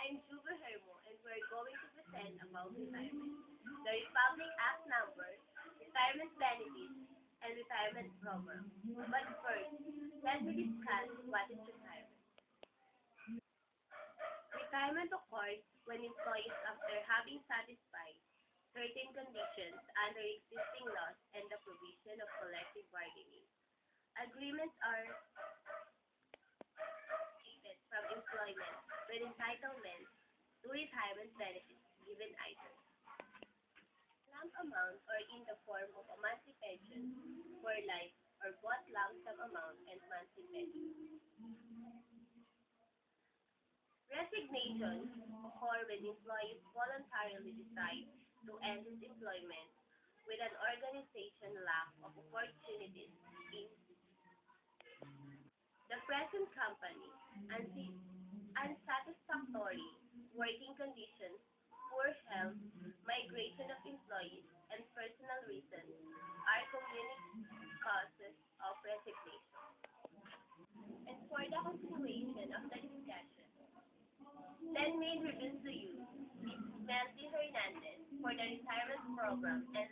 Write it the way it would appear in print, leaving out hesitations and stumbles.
I'm Juba Hermo, and we're going to present about retirement. The Republic Act number, retirement benefits, and retirement program. But first, let me discuss what is retirement. Retirement occurs when employees, after having satisfied certain conditions under existing laws and the provision of collective bargaining, agreements are taken from employment with entitlement to retirement benefits given either lump amount or in the form of a monthly pension for life or both lump sum amount and monthly pension. Resignations occur when employees voluntarily decide to end his employment with an organization lack of opportunities in the present company, unsatisfactory working conditions, poor health, migration of employees, and personal reasons are community causes of resignation. And for the continuation of the discussion, let me introduce to you Ms. Melty Hernandez for the retirement program and